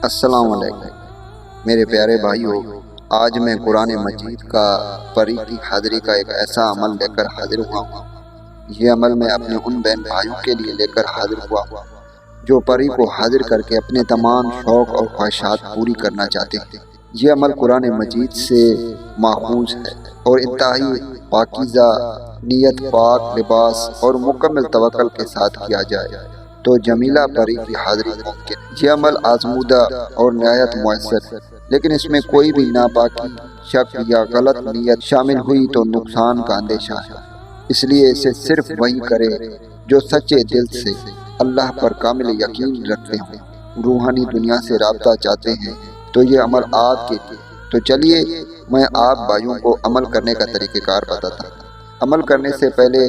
السلام علیکم میرے پیارے بھائیوں، آج میں قرآن مجید کا پری کی حاضری کا ایک ایسا عمل لے کر حاضر ہوا ہوں۔ یہ عمل میں اپنے ان بہن بھائیوں کے لیے لے کر حاضر ہوا ہوں جو پری کو حاضر کر کے اپنے تمام شوق اور خواہشات پوری کرنا چاہتے ہیں۔ یہ عمل قرآن مجید سے ماخوذ ہے اور انتہائی پاکیزہ نیت، پاک لباس اور مکمل توکل کے ساتھ کیا جائے تو جمیلہ پری کی حاضری ممکن ہے۔ یہ عمل آزمودہ اور نہایت مؤثر ہے، لیکن اس میں کوئی بھی ناپاکی، شک یا غلط نیت شامل ہوئی تو نقصان کا اندیشہ ہے۔ اس لیے اسے صرف وہی کرے جو سچے دل سے اللہ پر کامل یقین رکھتے ہوں، روحانی دنیا سے رابطہ چاہتے ہیں تو یہ عمل آپ کے لیے۔ تو چلیے میں آپ بھائیوں کو عمل کرنے کا طریقہ کار بتاتا ہوں۔ عمل کرنے سے پہلے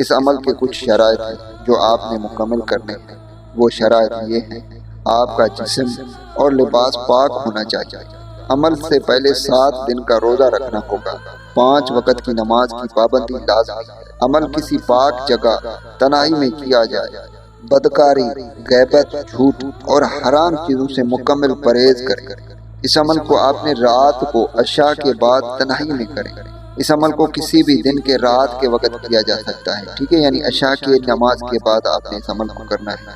اس عمل کے کچھ شرائط ہیں جو آپ نے مکمل کرنے ہیں۔ وہ شرائط یہ ہیں: آپ کا جسم اور لباس پاک ہونا چاہیے۔ عمل سے پہلے 7 دن کا روزہ رکھنا ہوگا۔ 5 وقت کی نماز کی پابندی لازمی ہے۔ عمل کسی پاک جگہ تنہائی میں کیا جائے۔ بدکاری، غیبت، جھوٹ اور حرام چیزوں سے مکمل پرہیز کریں۔ اس عمل کو آپ نے رات کو عشاء کے بعد تنہائی میں کریں۔ اس عمل کو کسی بھی دن کے رات کے وقت کیا جا سکتا ہے، ٹھیک ہے، یعنی عشاء کی نماز کے بعد آپ نے اس عمل کو کرنا ہے۔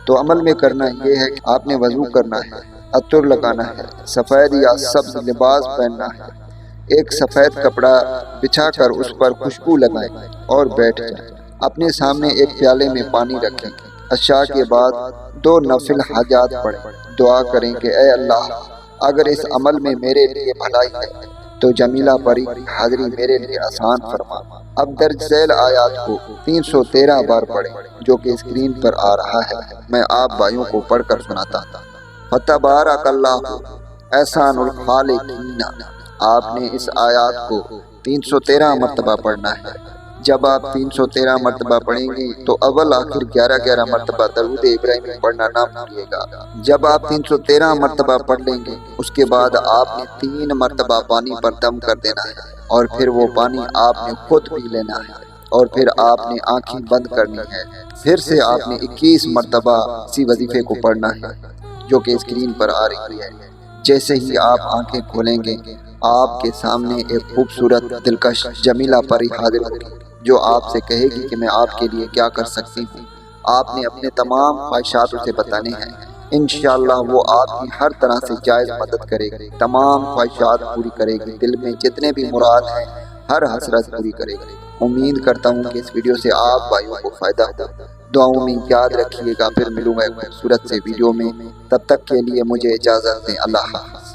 تو عمل میں کرنا یہ ہے کہ آپ نے وضو کرنا ہے، عطر لگانا ہے، سفید یا سبز لباس پہننا ہے، ایک سفید کپڑا بچھا کر اس پر خوشبو لگائیں اور بیٹھ جائیں۔ اپنے سامنے ایک پیالے میں پانی رکھیں۔ عشاء کے بعد 2 نفل حاجات پڑھیں۔ دعا کریں کہ اے اللہ، اگر اس عمل میں میرے لیے بھلائی ہے تو جمیلہ پری کی حاضری میرے لیے آسان فرما۔ اب درج ذیل آیات کو 313 بار پڑھیں جو کہ اسکرین پر آ رہا ہے۔ میں آپ بھائیوں کو پڑھ کر سناتا ہوں۔ فتبارک اللہ احسن الخالقین۔ آپ نے اس آیات کو 313 مرتبہ پڑھنا ہے۔ جب آپ 313 مرتبہ پڑھیں گے تو اول آخر 11 مرتبہ درود ابراہیمی پڑھنا نہ بھولیے گا۔ جب آپ 313 مرتبہ پڑھ لیں گے اس کے بعد آپ نے 3 مرتبہ پانی پر دم کر دینا ہے اور پھر وہ پانی آپ نے خود پی لینا ہے اور پھر آپ نے آنکھیں بند کرنی ہے۔ پھر سے آپ نے 21 مرتبہ اسی وظیفے کو پڑھنا ہے جو کہ اسکرین پر آ رہی ہے۔ جیسے ہی آپ آنکھیں کھولیں گے آپ کے سامنے ایک خوبصورت دلکش جمیلہ پری حاضر ہوگی جو آپ سے کہے گی کہ میں آپ کے لیے کیا کر سکتی ہوں۔ آپ نے اپنے تمام خواہشات اسے بتانے ہیں۔ انشاءاللہ وہ آپ کی ہر طرح سے جائز مدد کرے گی، تمام خواہشات پوری کرے گی، دل میں جتنے بھی مراد ہیں ہر حسرت پوری کرے گی۔ امید کرتا ہوں کہ اس ویڈیو سے آپ بھائیوں کو فائدہ ہو۔ دعاؤں میں یاد رکھیے گا۔ پھر ملوں گا ایک خوبصورت سے ویڈیو میں، تب تک کے لیے مجھے اجازت دیں۔ اللہ حافظ۔